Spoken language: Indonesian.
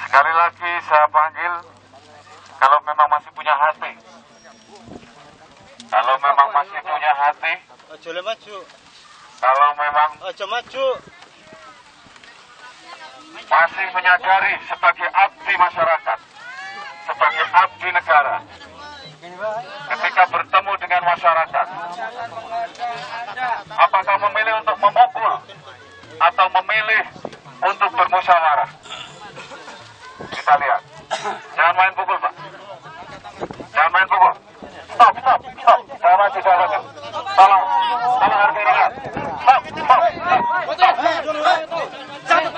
Sekali lagi saya panggil, kalau memang masih punya hati. Kalau memang masih punya hati. Ojo le maju. Kalau memang Ojo maju. masih menyadari sebagai abdi masyarakat, sebagai abdi negara, ketika bertemu dengan masyarakat, apakah memilih untuk memukul atau memilih untuk bermusyawarah? Kita lihat. Jangan main pukul, Pak. Jangan main pukul. Stop. Jangan maju. Tolong harus ingat. Stop. Jangan.